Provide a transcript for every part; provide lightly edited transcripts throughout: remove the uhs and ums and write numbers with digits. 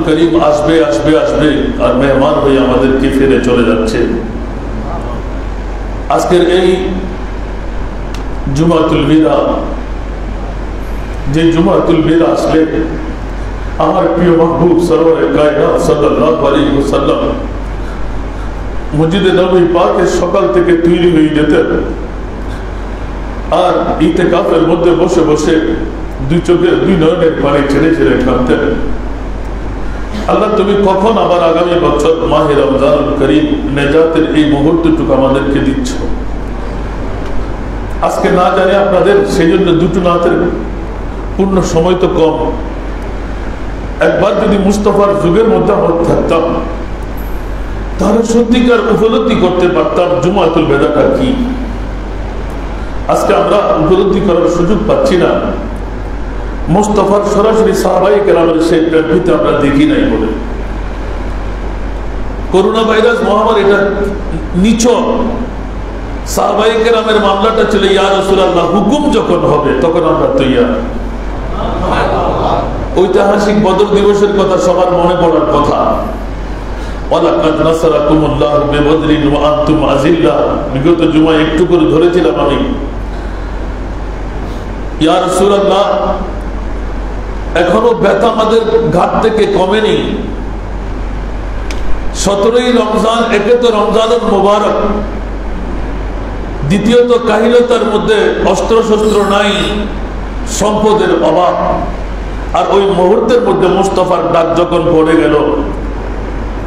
করিম আসবে আসবে আসবে আর মেহমান হয়ে আমাদেরকে ফিরে চলে যাচ্ছে। আজকের এই জুমাতুল বিদা, যে জুমাতুল বিদা আসলে আমার প্রিয় মাহবুব সরওয়ারে কায়নাত সাল্লাল্লাহু আলাইহি ওয়াসাল্লাম মসজিদে নববী পাকে সকাল থেকে তৈরি হয়ে যেতেন আর ইতিকাফের মধ্যে বসে বসে দুই চোখে দুই নয়নের পানি ছেড়ে ছেড়ে কাঁদতেন। আল্লাহ, তুমি কখন আবার আগামী বছর মাহে রমজানুল করিম নেজাতের এই মুহূর্তটুকু আমাদেরকে দিচ্ছ? আজকে না জানি আপনাদের সেই জন্য দুটো নাতের পূর্ণ সময় তো কম। একবার যদি মুস্তফার যুগের মধ্যে আমরা থাকতাম তাহলে সত্যিকার উপলব্ধি করতে পারতাম জুমাতুল বিদাটা কি। আজকে আমরা উপলব্ধি করার সুযোগ পাচ্ছি না। মুস্তফার সরাসরি সাহাবায়ে কেরামের সেই প্রেক্ষিতে আমরা দেখি নাই বলে। করোনা ভাইরাস মহামারীটা নিছক সাহাবায়ে কেরামের মামলাটা ছিল ইয়া রাসূলুল্লাহ, হুকুম যখন হবে তখন আমরা তৈয়ার। ঐতিহাসিক বদর দিবসের কথা সবার মনে পড়ার কথা। ওয়ালাকাদ নাসারাকুমুল্লাহু বিবদরিন ওয়া আনতুম আযিল্লা। বিগত জুমায় একটু করে ধরেছিলাম আমি, ইয়া রাসূলুল্লাহ এখনো ব্যথা আমাদের ঘাট থেকে কমেনি। 17ই রমজান, একে তো রমজানুল মুবারক, দ্বিতীয়ত কাহিলতার মধ্যে অস্ত্র শস্ত্র নাই, সম্পদের অভাব। আর ওই মুহূর্তের মধ্যে মুস্তাফার ডাক যখন পড়ে গেল,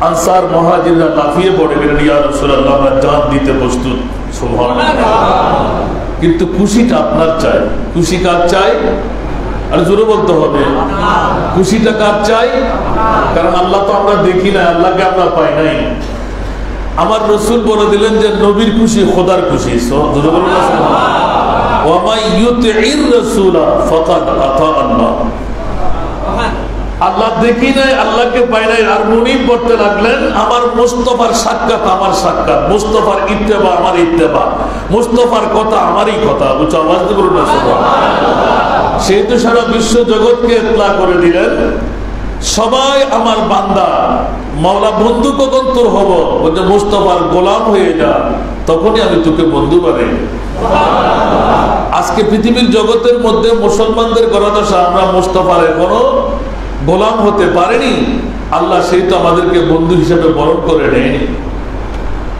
আনসার মুহাজিররা লাফিয়ে পড়ে গেলেন, ইয়া রাসূলুল্লাহ আমরা জান দিতে প্রস্তুত। সুবহানাল্লাহ। কিন্তু খুশিটা আপনার চাই। খুশি কার চাই? আর জোরে বলতে হবে, খুশিটা কার চাই? কারণ আল্লাহ তো আমরা দেখি না, আল্লাহকে আমরা পাই নাই। আমার রাসূল বলে দিলেন যে নবীর খুশি খোদার খুশি। জোরে বলুন না সুবহানাল্লাহ। ওয়া মান ইউতি'ইর রাসূলা ফাকাদ আতা আল্লাহ। আল্লাহ দেখি নাই, আল্লাহকে পাই নাই। আর মুনিব পড়তে লাগলেন, আমার মুস্তাফার সাক্ষাৎ আমার সাক্ষাৎ, মুস্তাফার ইত্তেবা আমার ইত্তেবা, মুস্তাফার কথা আমারই কথা। উচ্চ আওয়াজ দিয়ে বলুন না সুবহানাল্লাহ। সেই তো সারা বিশ্ব জগৎকে ইতলা করে দিলেন, সবাই আমার বান্দা। মাওলা বন্ধু কখন তোর হব? বলছে মুস্তাফার গোলাম হয়ে যা, তখনই আমি তোকে বন্ধু বানাই। আজকে পৃথিবীর জগতের মধ্যে মুসলমানদের গণদশা, আমরা মুস্তাফার এখনো গোলাম হতে পারেনি। আল্লাহ সেই তো আমাদেরকে বন্ধু হিসেবে বরণ করে নেয়নি।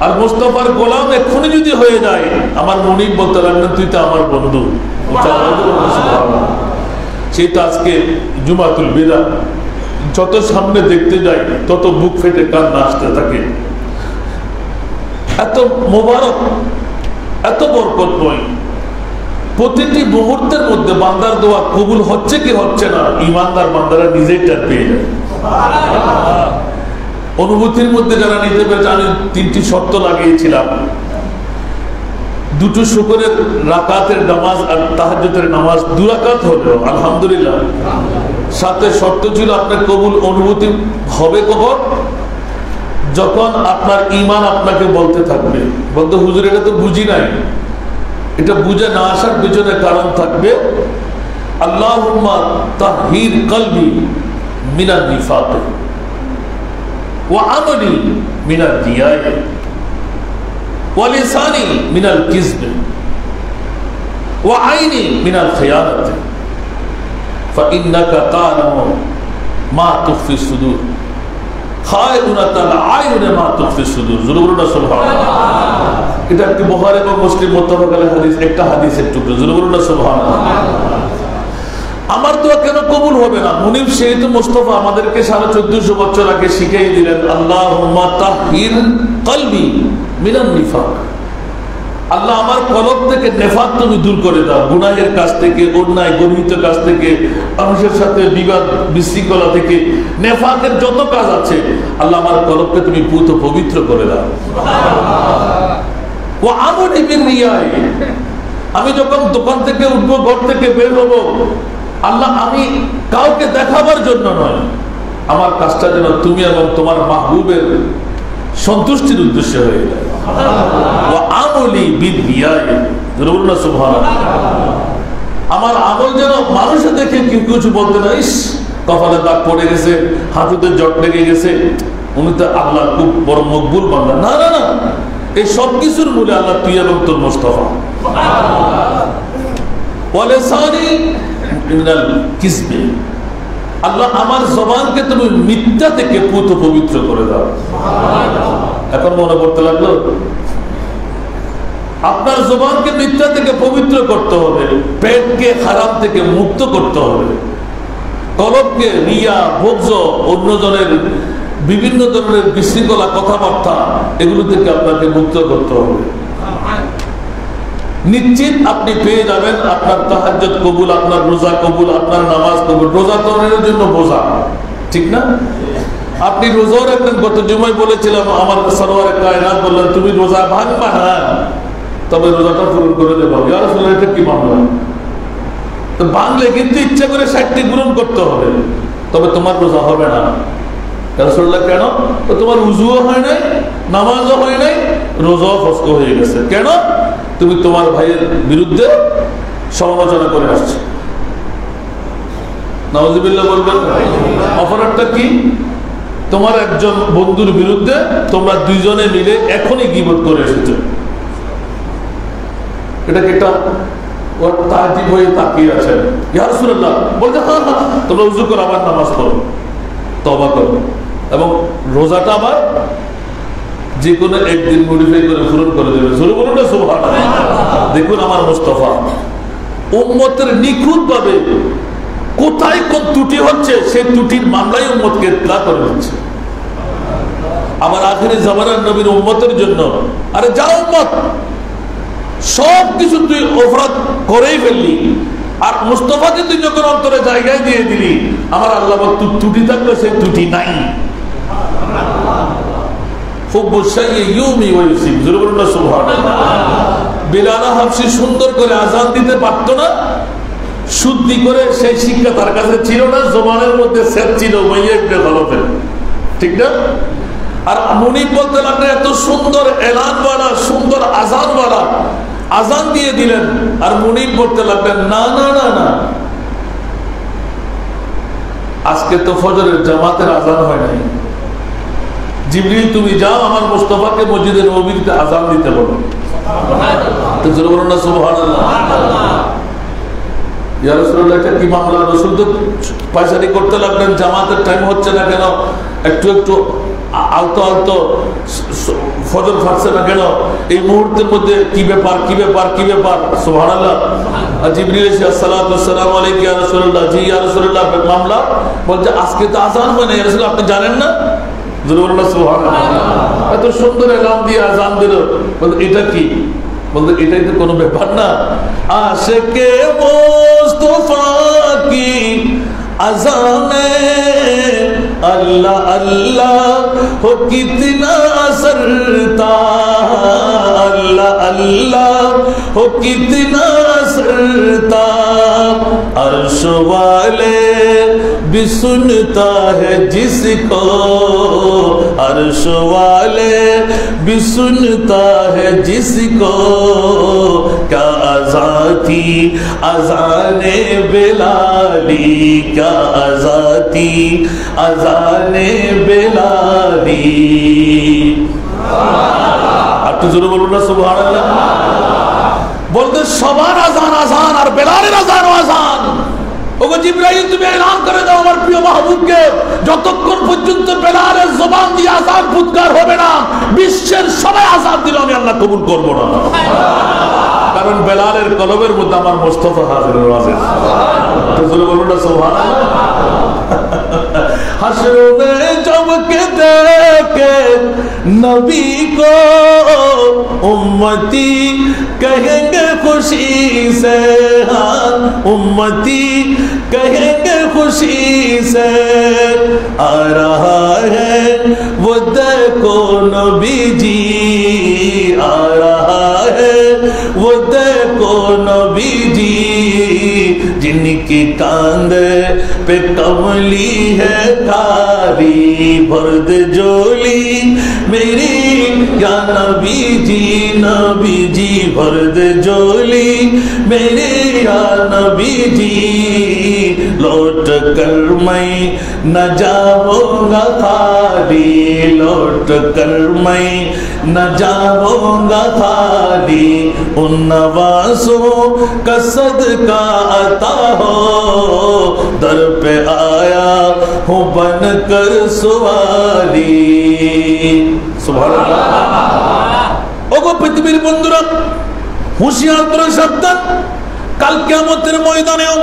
আর মুস্তাফার গোলাম এক্ষুনি যদি হয়ে যায়, আমার মুনিব বলতে লাগলেন তুই তো আমার বন্ধু। সেই তো আজকে জুমাতুল বিদা। যত সামনে দেখতে যাই তত বুক ফেটে কান্না আসতে থাকে। এত মোবারক, এত বরকতময়। প্রতিটি মুহূর্তের মধ্যে বান্দার দোয়া কবুল হচ্ছে কি হচ্ছে না, ইমানদার বান্দারা নিজেই টের পেয়ে যায়। অনুভূতির মধ্যে যারা নিতে পেরেছে, আমি 3টি শর্ত লাগিয়েছিলাম। 2টো শুকরের রাকাতের নামাজ আর তাহাজ্জুদের নামাজ 2 রাকাত হলো আলহামদুলিল্লাহ। সাথে শর্ত ছিল আপনার কবুল অনুভূতি হবে কখন? যখন আপনার ঈমান আপনাকে বলতে থাকবে, বলতে হুজুর এটা তো বুঝি নাই। এটা বুঝে না আসার পিছনে কারণ থাকবে, আল্লাহুম্মা তাহহির কলবি মিনান নিফাক ওয়া আমালি মিনার রিয়ায় ওয়া লিসানি মিনাল কিযব ওয়া আইনি মিনাল খিয়ানাত ফাইন্নাকা তা'লামু মা তুখফি সুদূর খায়রুনাতাল আয়ুনে মা তুখফি সুদূর। জুরুনা সুবহানাল্লাহ। এটা একটি বুখারী এবং মুসলিম মুত্তাফাক আলাইহি হাদিস, একটা হাদিসের টুকরো। জুরুনা সুবহানাল্লাহ। আমার দোয়া কেন কবুল হবে না? মুনিব সেই তো মুস্তাফা আমাদেরকে 1450 বছর আগে শিখিয়ে দিলেন, আল্লাহুম্মা তাহহির কলবি মিনান নিফাক। আল্লাহ আমার কলব থেকে নেফাক তুমি দূর করে দাও, গুনাহের কাজ থেকে, অন্যায় গর্হিত কাজ থেকে, মানুষের সাথে বিবাদ বিশৃঙ্খলা থেকে, নেফাকের যত কাজ আছে আল্লাহ আমার কলবকে তুমি পুত পবিত্র করে দাও। ও আমলি বির রিয়ায়। আমি যখন দোকান থেকে উঠবো, ঘর থেকে বের হবো, আল্লাহ আমি কাউকে দেখাবার জন্য নয়, আমার কাজটা যেন তুমি এবং তোমার মাহবুবের সন্তুষ্টির উদ্দেশ্যে হয়ে যায়। ও আমলি বির রিয়ায়। জুরুনা সুবহানাল্লাহ। আমার আমল যেন মানুষে দেখে কেউ কিছু বলতে না, ইস কপালে দাগ পড়ে গেছে, হাঁটুতে জট লেগে গেছে, উনি তো আল্লাহ খুব বড় মকবুল বান্দা। না না না, এই সব কিছুর মূলে আল্লাহ তুই এবং তোর মুস্তাফা। ওয়ালিসানি মিনাল কিসবি, আল্লাহ আমার জবানকে তুমি মিথ্যা থেকে পুত পবিত্র করে দাও। এখন মনে করতে লাগলো আপনার জবানকে মিথ্যা থেকে পবিত্র করতে হবে, পেটকে হারাম থেকে মুক্ত করতে হবে, কলবকে রিয়া, বজ্র, অন্যজনের বিভিন্ন ধরনের বিশৃঙ্খলা কথাবার্তা এগুলো থেকে আপনাকে মুক্ত করতে হবে। নিশ্চিত আপনি পেয়ে যাবেন আপনার তাহাজ্জুদ কবুল, আপনার রোজা কবুল, আপনার নামাজ কবুল। রোজা তো অন্যের জন্য বোঝা, ঠিক না? আপনি রোজাও রাখবেন। গত জুমায় বলেছিলাম, আমার সরওয়ারে কায়নাত বললেন তুমি রোজা ভাঙবা না, তবে রোজাটা পূরণ করে দেবো। ইয়া রাসূলুল্লাহ, এটা কি মামলা? তো ভাঙলে কিন্তু ইচ্ছা করে 60টি পূরণ করতে হবে, তবে তোমার রোজা হবে না। ইয়া রাসূলুল্লাহ, কেন? তো তোমার উযুও হয় নাই, নামাজও হয় নাই, রোজাও ফসক হয়ে গেছে। কেন? তুমি তোমার ভাইয়ের বিরুদ্ধে সমালোচনা করে আসছো। নাউযুবিল্লাহ বলবেন। অপরাধটা কি? তোমার একজন বন্ধুর বিরুদ্ধে তোমরা দুইজনে মিলে এখনই গীবত করে এসেছো। এটা কি একটা তাজিব হয়ে তাকিয়ে আছেন? ইয়া রাসূলুল্লাহ বলতে, হ্যাঁ হ্যাঁ, তোমরা উযু করো, আবার নামাজ পড়ো, তওবা করো, এবং রোজাটা আবার যে কোনো একদিন মডিফাই করে পূরণ করে দেবে। জোরে বলুন না সুবহানাল্লাহ। দেখুন আমার মুস্তাফা উম্মতের নিখুঁত ভাবে কোথায় কোন ত্রুটি হচ্ছে সেই ত্রুটির মামলায় উম্মতকে ইতলা করে দিচ্ছে। আমার আখিরি জামানার নবীর উম্মতের জন্য, আরে যা উম্মত, সব কিছু তুই অপরাধ করেই ফেললি, আর মুস্তাফাকে তুই যখন অন্তরে জায়গায় দিয়ে দিলি, আমার আল্লাহ বল তুই ত্রুটি থাকলে সেই ত্রুটি নাই। বিলাল হাবশী সুন্দর করে আযান দিতে পারতো না, শুদ্ধি করে সেই শিক্ষা তার কাছে ছিল না, জবানের মধ্যে সেট ছিল ঠিক না? আর মুনিব বলতে লাগলেন এত সুন্দর এলানওয়ালা, সুন্দর আজানওয়ালা, আজান দিয়ে দিলেন, আর মুনিব বলতে লাগলেন না না না না, আজকে তো ফজরের জামাতের আজান হয় নাই। জিবরিল তুমি যাও আমার মুস্তাফাকে মসজিদে নববীতে আজান দিতে বলো। তো জোরে বলুন না সুবহানাল্লাহ। ইয়া রাসূলুল্লাহ, এটা কি মামলা? রাসূল তো পায়চারি করতে লাগলেন, জামাতের টাইম হচ্ছে না কেন, একটু একটু আলতো আলতো ফজর ফাটছে না কেন, এই মুহূর্তের মধ্যে কি ব্যাপার কি ব্যাপার কি ব্যাপার? সুবহানাল্লাহ। জিবরিল এসে আসসালাতু ওয়াসসালামু আলাইকা ইয়া রাসূলুল্লাহ। জি ইয়া রাসূলুল্লাহ, মামলা? বলছে আজকে তো আযান হয় না। ইয়া রাসূলুল্লাহ, আপনি জানেন না? এত সুন্দর এলাম দিয়ে আজান দিল, বলতে এটা কি? বলতে এটাই তো কোনো ব্যাপার না। আশিকে মুস্তাফা কি আজানে अल्लाह अल्लाह हो कितना असरता, अल्लाह अल्लाह हो कितना असरता, अर्श वाले भी सुनता है जिसको, अर्श वाले भी सुनता है जिसको, क्या अज़ान थी अज़ाने बिलाली, क्या अज़ान थी अज़ाने बिलाली। একটু জোরে বলুন না সুবহানাল্লাহ। বলতে সবার আজান আজান, আর বেলালের আজান আজান। ওগো জিবরাইল, তুমি এলান করে দাও আমার প্রিয় মাহবুবকে, যতক্ষণ পর্যন্ত বেলালের জবান দিয়ে আজান ফুৎকার হবে না, বিশ্বের সবাই আজান দিল আমি আল্লাহ কবুল করব না। কারণ বেলালের কলবের মধ্যে আমার মুস্তাফা হাজির আছে। তো জোরে বলুন না সুবহানাল্লাহ। हश्र में जब के देखे नबी को उम्मती कहेंगे खुशी से, हाँ उम्मती कहेंगे खुशी से, आ रहा है वो देखो नबी जी, आ रहा है वो देखो नबी जी, जिन जिनकी कांधे पे कमली है कारी, भर दे झोली मेरी या नबी जी, भर दे झोली मेरी या नबी जी, लौट कर मैं न जाऊंगा खाली, लौट कर मैं न जाऊंगा खाली, उन नवासों का सदका अता हो, दर पे आया हूँ बन कर सवारी। सुभान अल्लाह। ओगो पृथ्वीर बंधुरा হুঁশিয়ার করে সাবধান, কাল কিয়ামতের ময়দানেও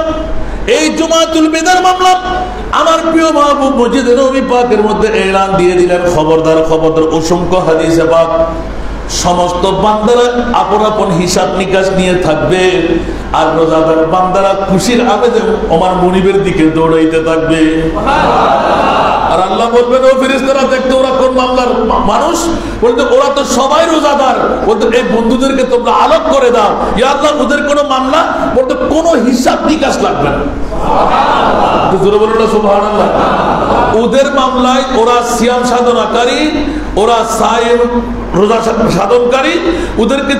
এই জুমাতুল বিদার মামলা আমার প্রিয় মাহবুব মসজিদে নবী পাকের মধ্যে এলান দিয়ে দিলেন, খবরদার খবরদার। অসংখ্য হাদিসে পাক সমস্ত বান্দারা আপন আপন হিসাব নিকাশ নিয়ে থাকবে, আর রোজাদার বান্দারা খুশির আবেদন ওমর মুনিবের দিকে দৌড়াইতে থাকবে। আর আল্লাহ বলবেন, ও ফেরেশতারা দেখতে ওরা কোন মামলার মানুষ? বলতে ওরা তো সবাই রোজাদার। বলতে এই বন্ধুদেরকে তোমরা আলোক করে দাও, ইয়া আল্লাহ ওদের কোনো মামলা বলতে কোনো হিসাব নিকাশ লাগবে না। জোরে বলুন না সুবহানাল্লাহ। ওদের মামলায় ওরা সিয়াম সাধনাকারী, ওরা সায়েম রোজা সাধনকারী, ওদেরকে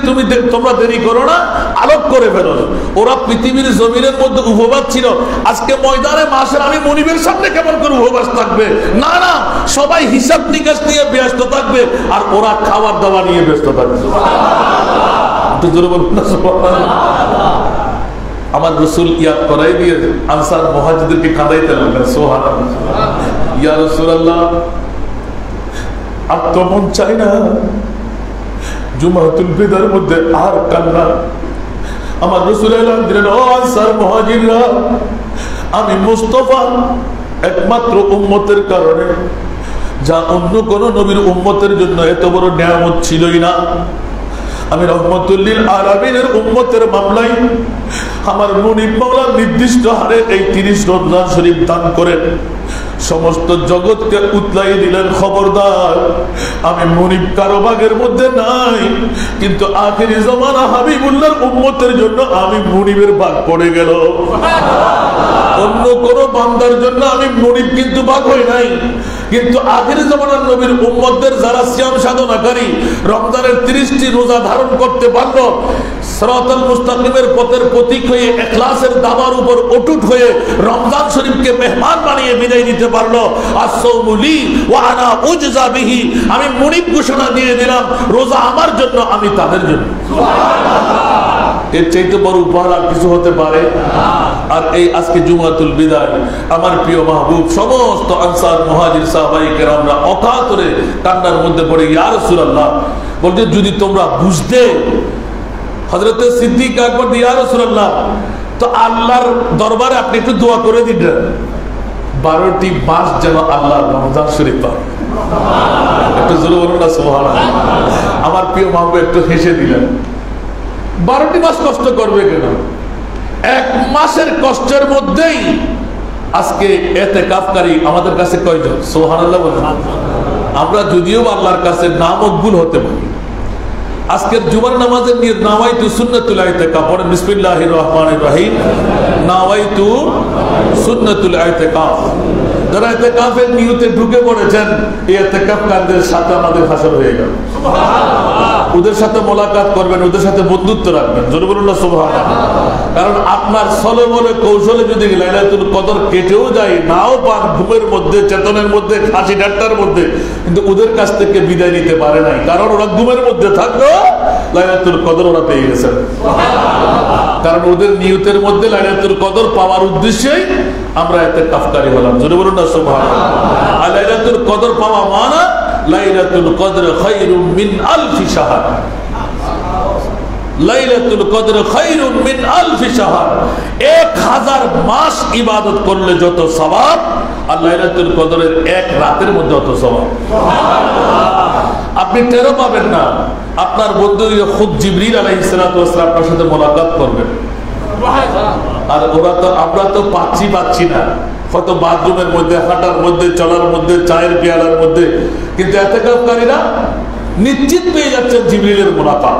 তোমরা দেরি করো না, আলোক করে ফেলো। ওরা পৃথিবীর জমিনের মধ্যে উপবাস ছিল, আজকে ময়দানে মাসের আমি মনিবের সামনে কেমন করে উপবাস থাকবে? না না, সবাই হিসাব নিকাশ নিয়ে ব্যস্ত থাকবে, আর ওরা খাবার দাবার নিয়ে ব্যস্ত থাকবে। আমার রাসূল ইয়াদ করাই দিয়ে আনসার মুহাজিরদেরকে কাঁদাইতে লাগলেন। সুবহানাল্লাহ। ইয়া রাসূলুল্লাহ, আর তো মন চাই না জুমাতুল বিদার মধ্যে আর কান্না। আমার রাসূল এলান দিলেন, ও আনসার মুহাজিররা, আমি মুস্তাফা একমাত্র উম্মতের কারণে, যা অন্য কোন নবীর উম্মতের জন্য এত বড় নিয়ামত ছিলই না। আমি রহমতুল লিল আলামিনের উম্মতের মামলায় আমার মুনিব মাওলা নির্দিষ্ট হারে এই 30 রমজান শরীফ দান করেন, সমস্ত জগৎকে উতলাই দিলেন, খবরদার আমি মুনিব কারো ভাগের মধ্যে নাই, কিন্তু আখিরি জামানা হাবিবুল্লাহর উম্মতের জন্য আমি মুনিবের ভাগ পড়ে গেল। অন্য কোন বান্দার জন্য আমি মুনিব কিন্তু ভাগ হই নাই, কিন্তু আখিরি জামানার নবীর উম্মতদের যারা সিয়াম সাধনাকারী, রমজানের 30টি রোজা ধারণ করতে পারলো, সিরাতাল মুস্তাকিমের পথের প্রতীক হয়ে ইখলাসের দাবার উপর অটুট হয়ে রমজান শরীফকে মেহমান বানিয়ে বিদায় নিতে পারলো, আসসাউমু লি ওয়া আনা উজজা বিহি, আমি মুনিব ঘোষণা দিয়ে দিলাম, রোজা আমার জন্য, আমি তাদের জন্য। এর চাইতে বড় উপহার আর কিছু হতে পারে? আর এই আজকে জুমাতুল বিদায় আমার প্রিয় মাহবুব সমস্ত আনসার মুহাজির সাহাবায়ে কেরামরা অকাতরে কান্নার মধ্যে পড়ে, ইয়া রাসূলুল্লাহ, বলতে যদি তোমরা বুঝতে, হযরত সিদ্দিক আকবর, ইয়া রাসূলুল্লাহ, তো আল্লাহর দরবারে আপনি একটু দোয়া করে দিতেন 12টি মাস যেন আল্লাহ রমজান শরীফ পায়। একটু জোরে বলুন না সুবহানাল্লাহ। আমার প্রিয় মাহবুব একটু হেসে দিলেন। 12টি মাস কষ্ট করবে কেন? এক মাসের কষ্টের মধ্যেই আজকে ইতিকাফকারী আমাদের কাছে কয়জন? সুবহানাল্লাহ বলেন। আমরা যদিও আল্লাহর কাছে নামকবুল হতে পারি, আজকের জুমার নামাজের নিয়ত নাওয়াইতু সুন্নাতুল ইতিকাফ, পড়েন বিসমিল্লাহির রহমানির রহিম, নাওয়াইতু সুন্নাতুল ইতিকাফ। যারা ইতিকাফের নিয়তে ঢুকে পড়েছেন, এই ইতিকাফকারীদের সাথে আমাদের হাসর হয়ে গেল। ওদের সাথে মোলাকাত করবেন, ওদের সাথে বন্ধুত্ব রাখবেন, জোরে বলুন না সুবহানাল্লাহ। কারণ আপনার ছলে বলে কৌশলে যদি লাইলাতুল কদর কেটেও যায়, নাও পান, ঘুমের মধ্যে, চেতনের মধ্যে, হাসি ঠাট্টার মধ্যে, কিন্তু ওদের কাছ থেকে বিদায় নিতে পারে নাই, কারণ ওরা ঘুমের মধ্যে থাকলো, লাইলাতুল কদর ওরা পেয়ে গেছেন। কারণ ওদের নিয়তের মধ্যে লাইলাতুল কদর পাওয়ার উদ্দেশ্যেই আমরা ইতিকাফকারী হলাম, জোরে বলুন না সুবহানাল্লাহ। আর লাইলাতুল কদর পাওয়া মানে লাইলাতুল কদর খায়রুম মিন আলফি শাহর, লাইলাতুল কদর খায়রুম মিন আলফি শাহর। 1000 মাস ইবাদত করলে যত সওয়াব, আর লাইলাতুল কদরের এক রাতের মধ্যে অত সওয়াব। আপনি টেরও পাবেন না, আপনার বন্ধু খুদ জিবরিল আলাইহিস সালাতু ওয়াস সালাম আপনার সাথে মোলাকাত করবেন, আর ওরা তো, আমরা তো পাচ্ছি না, কত বাথরুমের মধ্যে, হাঁটার মধ্যে, চলার মধ্যে, চায়ের পেয়ালার মধ্যে, কিন্তু ইতিকাফকারীরা নিশ্চিত পেয়ে যাচ্ছেন জিবরিলের মোলাকাত।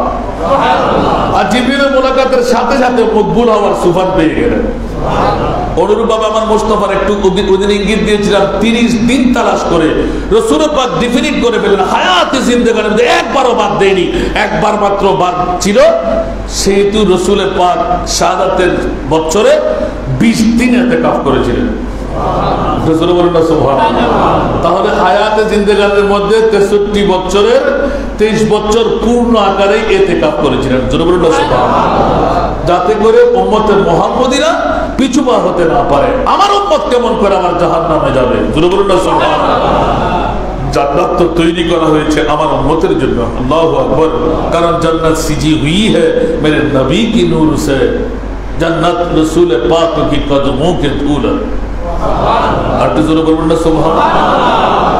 আর জিবরিলের মুলাকাতের সাথে সাথে মকবুল হওয়ার সুফান পেয়ে গেলেন। অনুরূপ ভাবে আমার মুস্তাফার একটু ওদিন ইঙ্গিত দিয়েছিলাম, 30 দিন তালাশ করে রাসূল পাক ডেফিনিট করে ফেলেন হায়াতে জিন্দেগানির মধ্যে একবারও বাদ দেয়নি, একবার মাত্র বাদ ছিল, সেহেতু রাসূল পাক শাহাদাতের বছরে 20 দিন ইতিকাফ করেছিলেন। তাহলে হায়াতে জিন্দেগানির মধ্যে 63 বছরের 23 বছর পূর্ণ আকারে ইতিকাফ করেছিলেন, যাতে করে উম্মতে মুহাম্মদীরা পিছুপা হতে না পারে। আমার উম্মত কেমন করে আমার জাহান্নামে যাবে? জান্নাত তো তৈরি করা হয়েছে আমার উম্মতের জন্য, আল্লাহু আকবার। কারণ জান্নাত সিজি হুই है मेरे नबी की नूर से, जन्नत रसूल पाक की कदमों के धूल।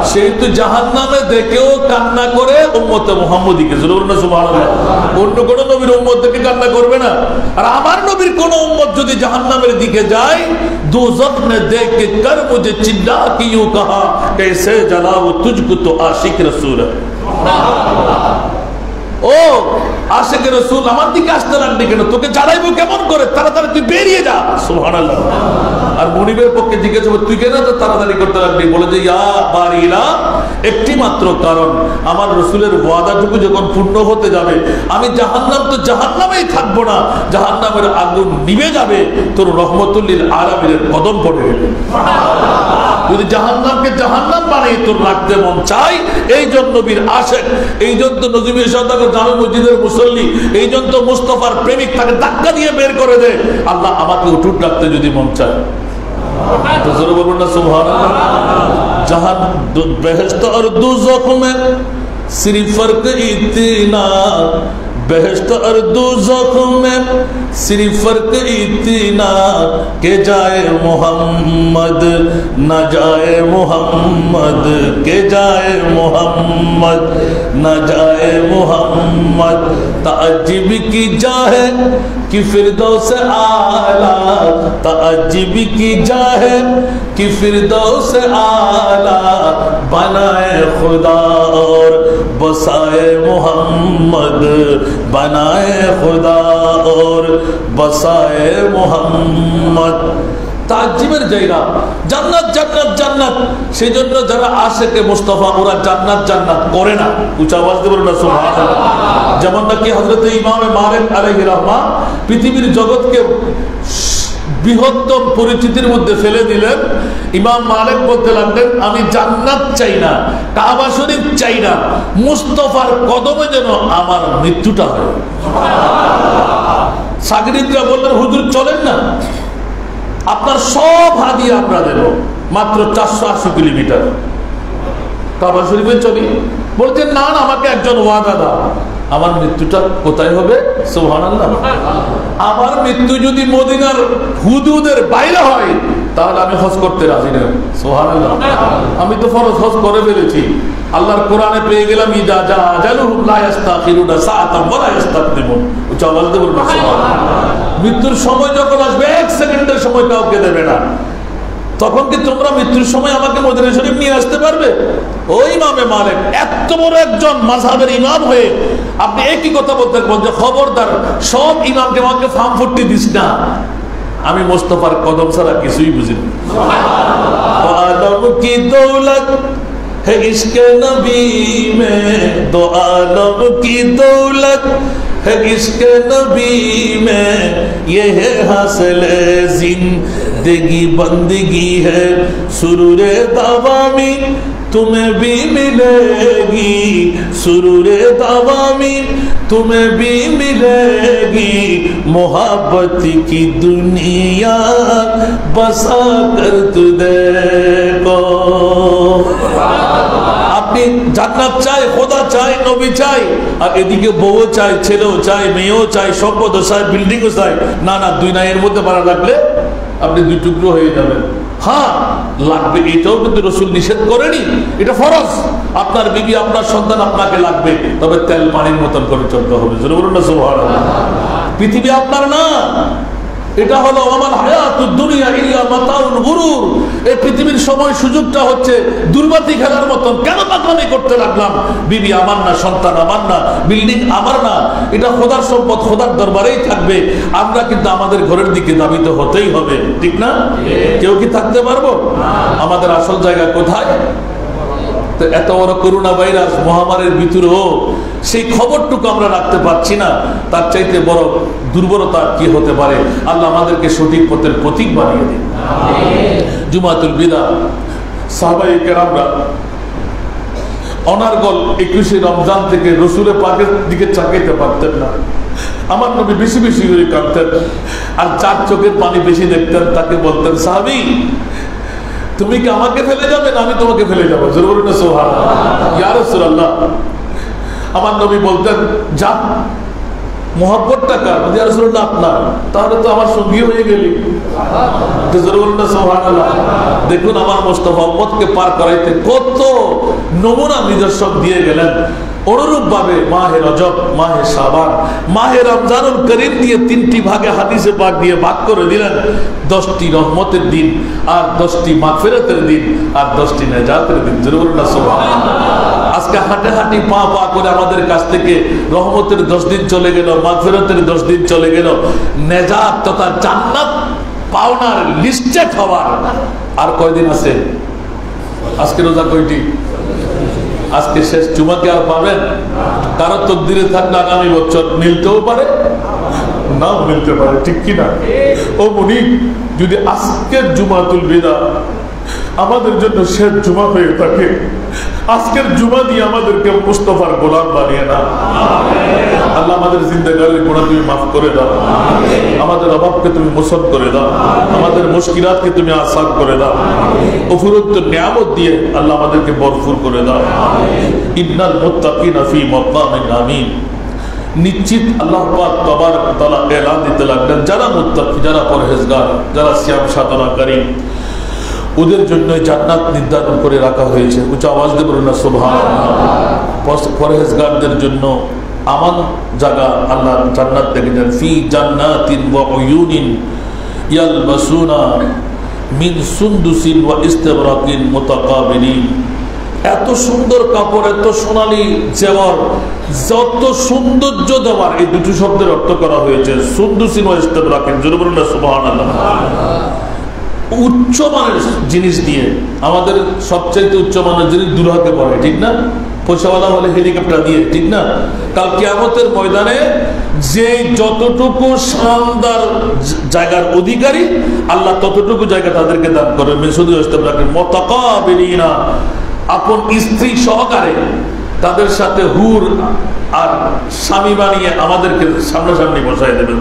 সেহেতু জাহান্নামে দেখেও কান্না করে উম্মতে মুহাম্মদীকে, সুবহানাল্লাহ, অন্য কোন নবীর উম্মত দেখে কান্না করবে না। আর আমার নবীর কোন উম্মত যদি জাহান্নামের দিকে যায়, दोज़ख में देख के कर मुझे चिल्ला के यूं कहा कैसे जलाओ तुझको तो आशिक रसूल है। ও আশিক রাসূল আমার দিকে আসতে লাগবে কেন? তোকে জ্বালাইবো কেমন করে? তাড়াতাড়ি তুই বেরিয়ে যা। সুবহানাল্লাহ। আর মুনিবের পক্ষে জিজ্ঞেস হবে তুই কেন তো তাড়াতাড়ি করতে লাগবি? বলে যে ইয়া বারিলা, একটি মাত্র কারণ, আমার রাসূলের ওয়াদাটুকু যখন পূর্ণ হতে যাবে, আমি জাহান্নাম তো জাহান্নামেই থাকবো না, জাহান্নামের আগুন নিভে যাবে তোর রহমতুল লিল আলামিনের কদম পড়ে গেলে। যদি জাহান্নামকে জাহান্নাম বানিয়ে তোর রাখতে মন চাই, এই জন্য নবীর আশিক, এই জন্য নজরুল সদাগর জামে মসজিদের মুসল্লি, এই জন্য মুস্তাফার প্রেমিক, তাকে ধাক্কা দিয়ে বের করে দে। আল্লাহ আমাকে উঠুট রাখতে যদি মন চায়, তো জোরে বলুন না সুবহানাল্লাহ। জাহান বেহেশত আর দুজখ মে সির্ফ ফর্ক ইतना, बेहश्त और दोज़ख में सिर्फ फर्क इतना के जाए मोहम्मद न जाए मोहम्मद, के जाए मोहम्मद न जाए मोहम्मद। ताज्जुब की जाहे कि फिरदौस आला, ताज्जुब की जाहे कि फिरदौस आला बनाए खुदा और बसाए मोहम्मद, बनाए खुदा और बसाए मोहम्मद। তাজ্জিবের জায়গা জান্নাত, জান্নাত, জান্নাত। সেই জন্য যারা আশিকে মুস্তাফা ওরা জান্নাত জান্নাত করে না। উচ্চ আওয়াজ দিয়ে বলুন না সুবহানাল্লাহ। যেমন নাকি হযরত ইমাম মালিক আলাইহির রহমান পৃথিবীর জগৎকে বৃহত্তম পরিচিতির মধ্যে ফেলে দিলেন। ইমাম মালিক বলতে লাগলেন আমি জান্নাত চাই না, কাবা শরীফ চাই না, মুস্তাফার কদমে যেন আমার মৃত্যুটা হয়। সাগরিদরা বললেন হুজুর চলেন না, আপনার সব হাদিয়া আমরা দেব, মাত্র 480 কিলোমিটার কাবা শরীফে চলি। বলছেন না না, আমাকে একজন ওয়াদা দাও, আমার মৃত্যুটা কোথায় হবে? সুবহানাল্লাহ। আমার মৃত্যু যদি মদিনার হুদুদের বাইরে হয় তাহলে আমি হজ করতে রাজি না। সুবহানাল্লাহ। আমি তো ফরজ হজ করে ফেলেছি, আল্লাহর কোরআনে পেয়ে গেলাম ইজা জা আজালুহুম লা ইস্তাখিরুনা সাআতান ওয়া লা ইস্তাকদিমুন। উচ্চ আওয়াজ দিয়ে বলুন সুবহানাল্লাহ। মৃত্যুর সময় যখন আসবে 1 সেকেন্ডের সময় কাউকে দেবে না। তখন কি তোমরা মৃত্যুর সময় আমাকে মদিনা শরীফ নিয়ে আসতে পারবে? ওই ইমামে মালিক এত বড় একজন মাযহাবের ইমাম হয়ে আপনি একই কথা বলতে যে খবরদার সব ইমামকে আমাকে ফার্ম ফুটি দিস না, আমি মুস্তাফার কদম ছাড়া কিছুই বুঝি না। আলম কি দৌলত है इश्क नबी में, दो आलम की दौलत है इश्क नबी में, ये है हासिल जिंदगी बंदगी है सुरूरे दावामी तुम्हें भी मिलेगी, सुरूरे दावामी तुम्हें भी मिलेगी, मोहब्बत की दुनिया बसा कर तू देखो। আপনি জান্নাত চাই, খোদা চাই, নবী চাই, আর এদিকে বউ চাই, ছেলেও চাই, মেয়েও চাই, সম্পদও চাই, বিল্ডিংও চাই। না না, দুই না, এর মধ্যে পারা লাগলে আপনি দুই টুকরো হয়ে যাবেন। হ্যাঁ লাগবে, এটাও কিন্তু রাসূল নিষেধ করেনি, এটা ফরজ। আপনার বিবি, আপনার সন্তান আপনাকে লাগবে, তবে তেল পানির মতন করে চলতে হবে। জোরে বলুন না সুবহানাল্লাহ। পৃথিবী আপনার না, এটা হলো ওমাল হায়াতুদ দুনিয়া ইল্লা মাতাউল গুরুর। এই পৃথিবীর সময় সুযোগটা হচ্ছে দুর্বাতি খেলার মতন। কেন পাগলামি করতে লাগলাম? বিবি আমার না, সন্তান আমার না, বিল্ডিং আমার না, এটা খোদার সম্পদ, খোদার দরবারেই থাকবে। আমরা কিন্তু আমাদের ঘরের দিকে ধাবিত হতেই হবে, ঠিক না? কেউ কি থাকতে পারবো? আমাদের আসল জায়গা কোথায়? তো এত বড় করোনা ভাইরাস মহামারীর ভিতরেও সেই খবরটুকু আমরা রাখতে পারছি না। তার চাইতে বড় দুর্বলতা কি হতে পারে? আল্লাহ আমাদেরকে সঠিক পথের প্রতীক বানিয়ে দিন। জুমাতুল বিদা সাহাবায়ে কেরামরা অনার্গল 21শে রমজান থেকে রসুলের পাকের দিকে তাকাইতে পারতেন না। আমার নবী বেশি বেশি করে কাঁদতেন, আর চার চোখের পানি বেশি দেখতেন। তাকে বলতেন, সাহাবী তুমি কি আমাকে ফেলে যাবে না আমি তোমাকে ফেলে যাবো? জরুরি না সুবহানাল্লাহ, ইয়া রাসূলুল্লাহ। আমার নবী বলতেন, যা মোহাব্বতটা কার? ইয়া রাসূলুল্লাহ আপনার। তাহলে তো আমার সঙ্গী হয়ে গেলি। জরুরি না সুবহানাল্লাহ। দেখুন আমার মুস্তাফা উম্মতকে পার করাইতে কত নমুনা নিদর্শন দিয়ে গেলেন। অনুরূপ ভাবে মাহে রজব, মাহে শাবান, মাহে রমজানুল করিম দিয়ে তিনটি ভাগে হাদিসে পাক দিয়ে ভাগ করে দিলেন। 10টি রহমতের দিন, আর 10টি মাগফিরাতের দিন, আর 10টি নেজাতের দিন। জরুরি না সুবহানাল্লাহ। আজকে হাঁটে হাঁটি পা পা করে আমাদের কাছ থেকে রহমতের 10 দিন চলে গেল, মাগফিরাতের 10 দিন চলে গেল। নেজাত তথা জান্নাত পাওনার লিস্টে হওয়ার আর কয়দিন আছে? আজকে রোজা কয়টি? আজকে শেষ জুমাকে আর পাবেন? কারো তকদিরে থাকলে আগামী বছর মিলতেও পারে, নাও মিলতে পারে, ঠিক কিনা? ও মুনি, যদি আজকের জুমাতুল বিদা আমাদের জন্য শেষ জুমা হয়ে থাকে, আজকের জুমা দিয়ে আমাদেরকে মুস্তাফার গোলাম বানিয়ে না। আল্লাহ আমাদের জিন্দেগারির গুনাহ তুমি মাফ করে দাও, আমাদের অভাবকে তুমি মোচন করে দাও, আমাদের মুশকিলাতকে তুমি আসান করে দাও, উপরোক্ত নিয়ামত দিয়ে আল্লাহ আমাদেরকে ভরপুর করে দাও। ইন্নাল মুত্তাকিনা ফি মাকামিন আমিন। নিশ্চিত আল্লাহ পাক তাবারক ওয়া তাআলা এলান দিতে লাগলেন, যারা মুত্তাকি, যারা পরহেজগার, যারা সিয়াম সাধনাকারী, ওদের জন্য জান্নাত নির্ধারণ করে রাখা হয়েছে। উচ্চ আওয়াজ দিয়ে বলুন না সুবহানাল্লাহ। পরহেজগারদের জন্য আমান জায়গা আল্লাহ জান্নাত দেখেছেন। ফি জান্নাতিন ওয়া উয়ুনিন ইয়ালবাসুনা মিন সুন্দুসিন ওয়া ইস্তাবরাকিন মুতাকাবিলিন। এত সুন্দর কাপড়, এত সোনালী জেওয়ার, যত সৌন্দর্য দেওয়ার, এই দুটো শব্দের অর্থ করা হয়েছে সুন্দুসিন ওয়া ইস্তাবরাকিন। জোরে বলুন না সুবহানাল্লাহ। উচ্চমানের জিনিস দিয়ে, আমাদের সবচেয়ে উচ্চমানের জিনিস দুলহাতে পড়ে, ঠিক না? পয়সাওয়ালা হলে হেলিকপ্টার দিয়ে, ঠিক না? কাল কিয়ামতের ময়দানে যে যতটুকু শানদার জায়গার অধিকারী, আল্লাহ ততটুকু জায়গা তাদেরকে দান করবে। শুধু মুতাকাবিলিনা, আপন স্ত্রী সহকারে তাদের সাথে হুর আর স্বামী বানিয়ে আমাদেরকে সামনাসামনি বসাই দেবেন।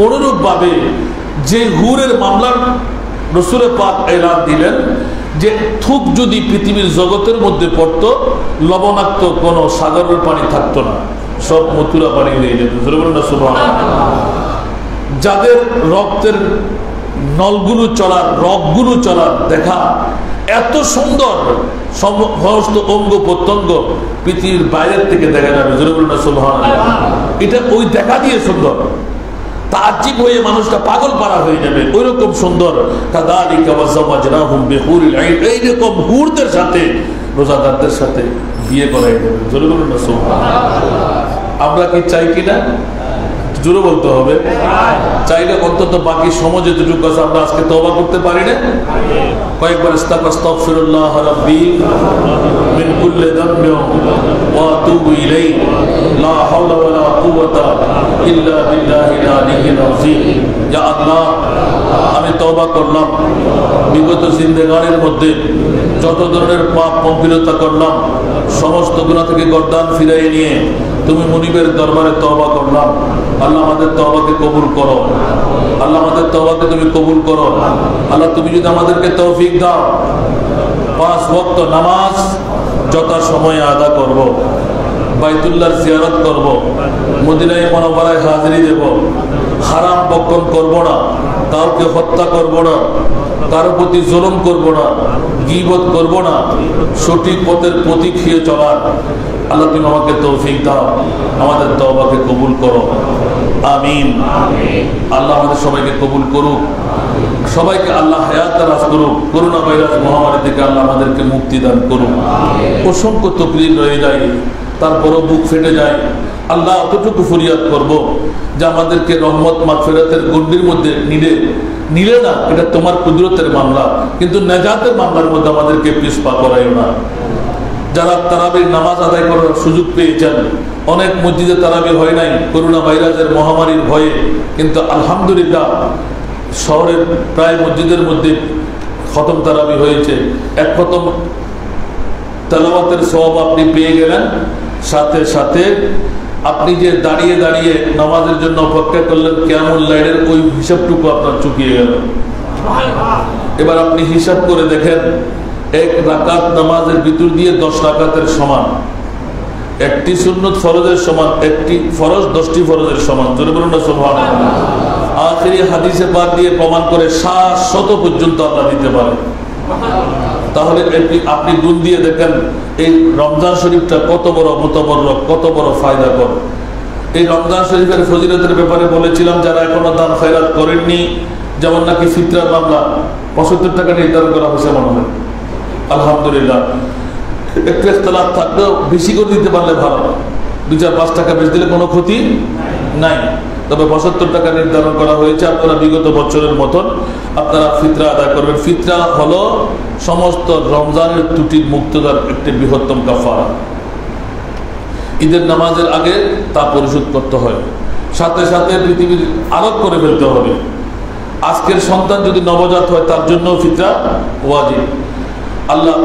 অনুরূপ ভাবে যে হুরের মামলার রাসূল পাক এলান দিলেন যে থুক যদি পৃথিবীর জগতের মধ্যে পড়তো, লবণাক্ত কোনো সাগরের পানি থাকতো না, সব মথুরা পানি হয়ে যেত। যাদের রক্তের নলগুলো চলার, রগগুলো চলার দেখা এত সুন্দর, সমস্ত অঙ্গ প্রত্যঙ্গ পৃথিবীর বাইরের থেকে দেখা যাবে। এটা ওই দেখা দিয়ে সুন্দর, তাজ্জিব হয়ে মানুষটা পাগল পারা হয়ে যাবে, ওই রকম সুন্দর। এইরকম হুরদের সাথে, রোজাদারদের সাথে বিয়ে করাই দেবে। জোরে বলুন না সুবহানাল্লাহ। আমরা কি চাই কিনা? জোরে বলতে হবে। চাইলে অন্তত বাকি সমাজে যেটুকু আছে আমরা আজকে তওবা করতে পারি না? কয়েকবার আস্তাগফিরুল্লাহ রাব্বি মিন কুল্লি যামবিন ওয়া আতুবু ইলাইহি লা হাওলা ওয়া লা কুওয়াতা ইল্লা বিল্লাহিল আলিয়্যিল আযীম। ইয়া আল্লাহ, আমি তওবা করলাম, বিগত জিন্দেগানির মধ্যে যত ধরনের পাপ পঙ্কিলতা করলাম, সমস্ত গুনাহ থেকে গর্দান ফিরিয়ে নিয়ে তুমি মুনিবের দরবারে তওবা করলাম। আল্লাহ আমাদের তওবাকে কবুল করো, আল্লাহ আমাদের তওবাকে তুমি কবুল করো। আল্লাহ তুমি যদি আমাদেরকে তৌফিক দাও, 5 ওয়াক্ত নামাজ যথা সময়ে আদা করব, বাইতুল্লাহর জিয়ারত করব, মদিনায়ে মুনাওয়ারায় হাজিরি দেব, হারাম বক্ষণ করব না, কাউকে হত্যা করব না, কারো প্রতি জুলুম করব না, গীবত করব না, সঠিক পথের প্রতীক হয়ে চলার আল্লাহ তুমি আমাকে তৌফিক দাও, আমাদের তওবাকে কবুল করো, আমিন। আল্লাহ আমাদের সবাইকে কবুল করুক, সবাইকে আল্লাহ হায়াত দারাজ করুক, করোনা ভাইরাস মহামারী থেকে আল্লাহ আমাদেরকে মুক্তি দান করুক। অসংখ্য তকলিফ রয়ে যায়, তারপরও বুক ফেটে যায়। আল্লাহ অতটুকু ফরিয়াদ করব যে আমাদেরকে রহমত মাগফিরাতের গণ্ডির মধ্যে নিলে না, এটা তোমার কুদরতের মামলা, কিন্তু নাজাতের মামলার মধ্যে আমাদেরকে পিছপা করাইও না। যারা তারাবির নামাজ আদায় করার সুযোগ পেয়েছেন, অনেক মসজিদে তারাবি হয় নাই করোনা ভাইরাসের মহামারীর ভয়ে, কিন্তু আলহামদুলিল্লাহ শহরের প্রায় মসজিদের মধ্যে খতম তারাবি হয়েছে। এক খতম তেলাওয়াতের সওয়াব আপনি পেয়ে গেলেন, সাথে সাথে আপনি যে দাঁড়িয়ে দাঁড়িয়ে নামাজের জন্য অপেক্ষা করলেন কিয়ামুল লাইলের ওই হিসাবটুকু আপনার চুকিয়ে গেল। এবার আপনি হিসাব করে দেখেন, এক রাকাত নামাজের ভিতর দিয়ে 10 রাকাতের সমান, একটি সুন্নত ফরজের সমান, একটি ফরজ 10টি ফরজের সমান। জোরে বলুন না সুবহানাল্লাহ। আখেরি হাদিসে পাক দিয়ে প্রমাণ করে 700 পর্যন্ত আল্লাহ দিতে পারে। তাহলে আপনি গুণ দিয়ে দেখেন এই রমজান শরীফটা কত বড় মুতাবাররক, কত বড় ফায়দা কর। এই রমজান শরীফের ফজিলতের ব্যাপারে বলেছিলাম, যারা এখনো দান খয়রাত করেননি, যেমন নাকি ফিতরার মামলা 75 টাকা নির্ধারণ করা হয়েছে মনে হয়, আলহামদুলিল্লাহ। একটু ইখতিলাফ থাকলেও বেশি করে দিতে পারলে ভালো, 2-4-5 টাকা বেশি দিলে কোনো ক্ষতি নাই। তবে 75 টাকা নির্ধারণ করা হয়েছে। আপনারা বিগত বছরের মতন আপনারা ফিতরা আদায় করবেন। ফিতরা হলো সমস্ত রমজানের ত্রুটির মুক্ততার একটি বৃহত্তম কাফারা। ঈদের নামাজের আগে তা পরিশোধ করতে হয়, সাথে সাথে পৃথিবীর আরোপ করে ফেলতে হবে। আজকের সন্তান যদি নবজাত হয় তার জন্য ফিতরা ওয়াজিব। আল্লাহ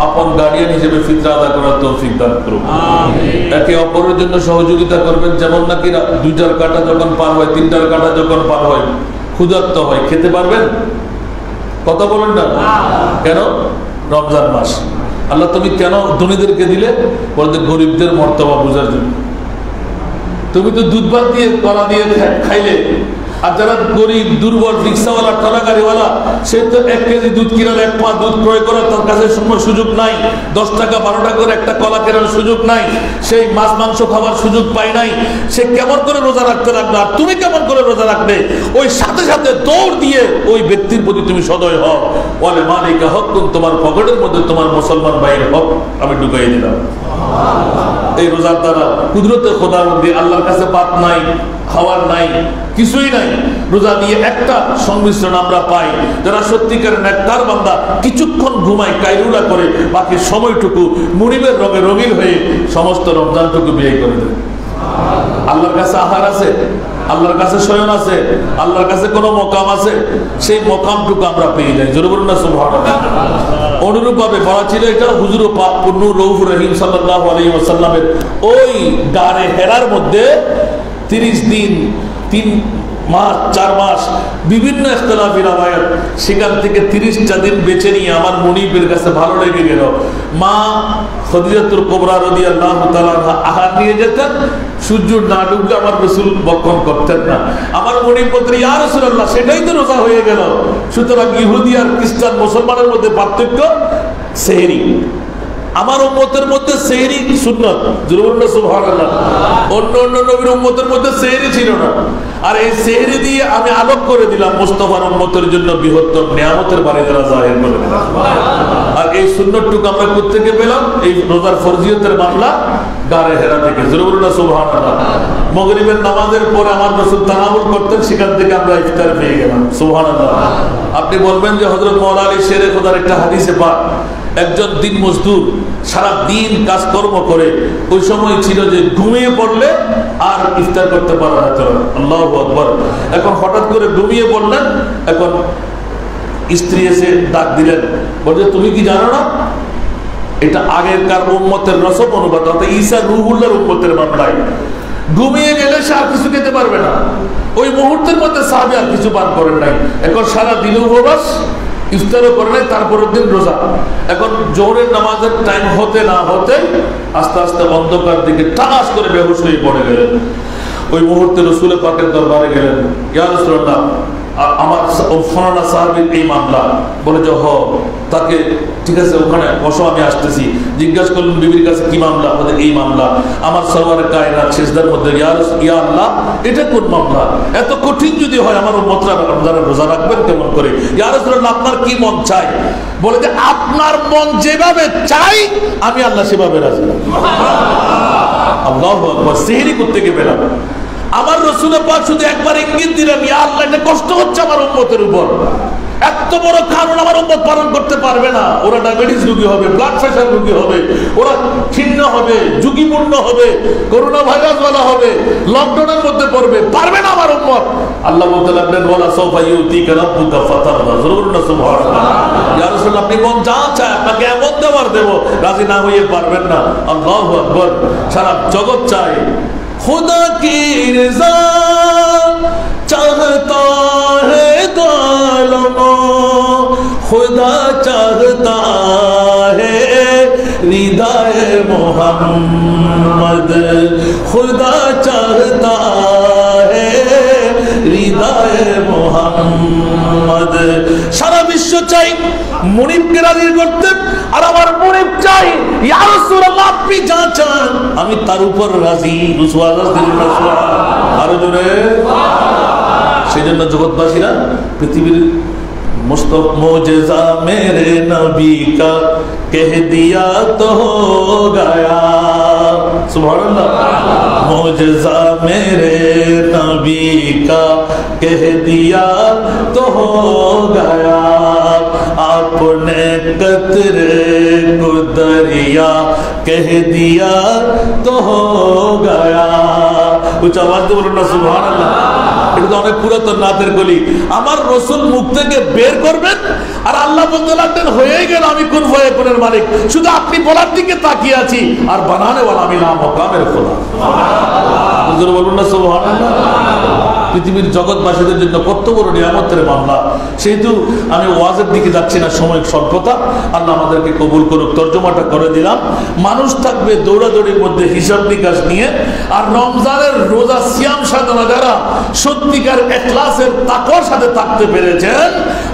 আপন গার্ডিয়ান হিসেবে ফিতরা আদায় করার তৌফিক দান করুন। একে অপরের জন্য সহযোগিতা করবেন। যেমন নাকি 2টার কাটা যখন পার হয়, 3টার কাটা যখন পার হয়, ক্ষুধার্ত হয়, খেতে পারবেন? কথা বলেন না কেন? রমজান মাস। আল্লাহ তুমি কেন ধনীদেরকে দিলে? বলতে গরিবদের মর্তবা বোঝার জন্য। তুমি তো দুধ ভাত দিয়ে কলা দিয়ে খাইলে, আর যারা গরিব দুর্বল রিক্সাওয়ালা ঠেলাগাড়িওয়ালা, সে তো 1 কেজি দুধ কিনার 1 পা দুধ ক্রয় করার তার কাছে সময় সুযোগ নাই, 10 টাকা 12 টাকা করে একটা কলা কেনার সুযোগ নাই, সেই মাছ মাংস খাওয়ার সুযোগ পায় নাই। সে কেমন করে রোজা রাখতে লাগবে? আর তুমি কেমন করে রোজা রাখবে? ওই সাথে সাথে দৌড় দিয়ে ওই ব্যক্তির প্রতি তুমি সদয় হও, বলে মালিকা হক, তোমার পকেটের মধ্যে তোমার মুসলমান ভাইয়ের হক আমি ঢুকাই দিলাম। এই রোজার দ্বারা কুদরতে খোদার মধ্যে আল্লাহর কাছে পাপ নাই, খাওয়ার নাই, কিছুই নাই। রোজা দিয়ে একটা সংমিশ্রণ আমরা পাই, যারা সত্যিকার নেককার বান্দা কিছুক্ষণ ঘুমায়, কাইলুলা করে, বাকি সময়টুকু মুনিবের রঙে রঙিন হয়ে সমস্ত রমজানটুকু ব্যয় করে দেয়। আল্লাহর কাছে আহার আছে, আল্লাহর কাছে শয়ন আছে, আল্লাহর কাছে কোনো মকাম আছে, সেই মকামটুকু আমরা পেয়ে যাই। জোরে বলুন না সুবহানাল্লাহ। অনুরূপ ভাবে বলা ছিল এটা হুজুর পাক নূর রউফুর রহিম সাল্লাল্লাহু আলাইহি ওয়াসাল্লামের ওই গারে হেরার মধ্যে 30 দিন 3 মাস 4 মাস বিভিন্ন ইখতিলাফি রাওয়ায়াত, সেখান থেকে 30টা দিন বেছে নিয়ে আমার মুনিবের কাছে ভালো লেগে গেল। মা খাদিজাতুল কুবরা রাদিয়াল্লাহু তাআলা আহার নিয়ে যেতেন, সূর্য না ডুবলে আমার রাসূল বক্ষণ করতেন না। আমার মুনিব বলতেন, ইয়া রাসূলুল্লাহ, সেটাই তো রোজা হয়ে গেল। সুতরাং ইহুদি আর খ্রিস্টান মুসলমানের মধ্যে পার্থক্য সেহরি। আমার উম্মতের মধ্যে সেহরি সুন্নাত, জুরুল্লাহ সুবহানাল্লাহ। অন্য নবীর উম্মতের মধ্যে সেহরি ছিল না। আর এই সেহরি দিয়ে আমি আলোক করে দিলাম মুস্তাফার উম্মতের জন্য বৃহত্তর নিয়ামতের বাড়ি দ্বারা জাহির করে দিলাম। আর এই সুন্নতটুকু আমরা কোত্থেকে পেলাম? এই রোজার ফরজিয়তের মামলা গারে হেরা থেকে। জুরুল্লাহ সুবহানাল্লাহ। মাগরিবের নামাজের পরে আমার রাসূল তানাউল করতেন, সেখান থেকে আমরা ইফতার পেয়ে গেলাম। সুবহানাল্লাহ। আপনি বলবেন যে হযরত মাওলানা আলী শেরে খোদার একটা হাদিসে পাক, একজন দিন মজদুর সারা দিন কাজকর্ম করে, ওই সময় ছিল যে ঘুমিয়ে পড়লে আর ইফতার করতে পারা যেত না। আল্লাহু আকবার। এখন হঠাৎ করে ঘুমিয়ে পড়লেন, এখন স্ত্রী এসে ডাক দিলেন, বলছে তুমি কি জানো না এটা আগেরকার উম্মতের রসম অনুবাদ, অর্থাৎ ঈসা রুহুল্লাহর উম্মতের মামলায় ঘুমিয়ে গেলে সে আর কিছু খেতে পারবে না। ওই মুহূর্তের মধ্যে সাহাবী আর কিছু পান করেন নাই। এখন সারা দিন উপবাস, ইফতারও করে নাই, তারপরের দিন রোজা। এখন জোহরের নামাজের টাইম হতে না হতে আস্তে আস্তে অন্ধকার দিকে টাস করে বেহুশ হয়ে পড়ে গেলেন। ওই মুহূর্তে রাসূল পাকের দরবারে গেলেন, ইয়া রাসূলুল্লাহ আমার ফলানা সাহাবীর এই মামলা, বলে যে হ, তাকে ঠিক আছে ওখানে বসো, আমি আসতেছি। জিজ্ঞাসা করলেন বিবির কাছে কি মামলা? বলে এই মামলা। আমার সরওয়ারে কায়নাত সিজদার মধ্যে, ইয়া আল্লাহ এটা কোন মামলা? এত কঠিন যদি হয় আমার উম্মতরা রমজানে রোজা রাখবেন কেমন করে? ইয়া রাসূলুল্লাহ আপনার কি মন চাই? বলে যে আপনার মন যেভাবে চাই আমি আল্লাহ সেভাবে রাজি। আল্লাহু আকবার। সেহরি করতে গেলাম, আমার রাসূল পাক শুধু একবার ইঙ্গিত দিলেন, ইয়া আল্লাহ এটা কষ্ট হচ্ছে আমার উম্মতের উপর, এত বড় কারণ আমার উম্মত পালন করতে পারবে না, ওরা ডায়াবেটিস রোগী হবে, ব্লাড প্রেশার রোগী হবে, ওরা ছিন্ন হবে, ঝুঁকিপূর্ণ হবে, করোনা ভাইরাস বলা হবে, লকডাউনের মধ্যে পড়বে, পারবে না আমার উম্মত। আল্লাহ বলতে লাগলেন ওয়ালা সাওফা ইউতিকা রাব্বুকা ফাতারদা। সুবহানাল্লাহ। ইয়া রাসূলুল্লাহ আপনি মন যা চায় আপনাকে এমন দেওয়ার দেব, রাজি না হয়ে পারবেন না। আল্লাহু আকবার। সারা জগৎ চায় खुदा की रज़ा चाहता है दो आलमों, खुदा चाहता है रिदाए मोहम्मद, खुदा चाहता है रिदाए मोहम्मद। सारा विश्व चाই মুনিবকে রাজি করতে, আর আমার মুনিব চাই ইয়া রাসূলুল্লাহ আপনি যা চান আমি তার উপর রাজি। আরো জোরে। সেই জন্য জগৎবাসীরা পৃথিবীর मोजेज़ा मेरे नबी का कह दिया तो हो गया। सुभान अल्लाह। मोजेज़ा मेरे नबी का कह दिया तो हो गया, आपने कतरे को दरिया कह दिया तो हो गया। कुछ आवाज तो बोलो ना सुभान अल्लाह। এটা তো অনেক পুরাতন নাতের কলি। আমার রাসূল মুখ থেকে বের করবেন আর আল্লাহ বলতে লাগলেন হয়েই গেল আমি কুন ফায়াকুনের মালিক, শুধু আপনি বলার দিকে তাকিয়ে আছি আর বানানে ওয়ালা আমি না মকামের খোদা। হুজুর বলুন না সুবহানাল্লাহ। পৃথিবীর জগৎবাসীদের জন্য কত বড় নিয়ামতের মামলা। সেহেতু আমি ওয়াজের দিকে যাচ্ছি না, সময় স্বল্পতা, আল্লাহ আমাদেরকে কবুল করুক। তর্জমাটা করে দিলাম। মানুষ থাকবে দৌড়াদৌড়ির মধ্যে হিসাব নিকাশ নিয়ে, আর রমজানের রোজা সিয়াম সাধনা যারা সত্যিকার ইখলাসের তাকওয়ার সাথে থাকতে পেরেছেন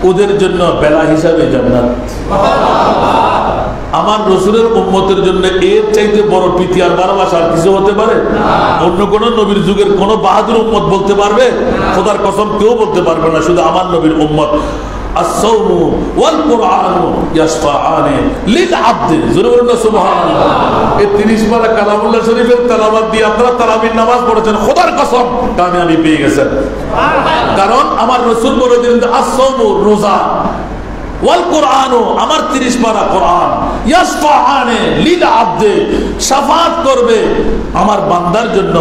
ওদের জন্য বেলা হিসাবে জান্নাত। আমার রাসূলের উম্মতের জন্য এর চাইতে বড় প্রীতি আর ভালোবাসা আর কিছু হতে পারে? অন্য কোন নবীর যুগের কোন বাহাদুর উম্মত বলতে পারবে? খোদার কসম কেউ বলতে পারবে না, শুধু আমার নবীর উম্মত। as-sawmu wal qur'anu yashfa'ani lil 'abd। জোরে বলুন সুবহানাল্লাহ। এই 30 পারা কালামুল্লাহ শরীফের তেলাওয়াত দিয়ে আপনারা তারাবির নামাজ পড়েছেন, খোদার কসম কামিয়াবি পেয়ে গেছেন। কারণ আমার রাসূল বলে দিলেন as-sawmu রোজা, ওয়াল কুরআনু আমার 30 পারা কোরআন, ইয়াশফাআনি লিল 'abd শাফাআত করবে আমার বান্দার জন্য,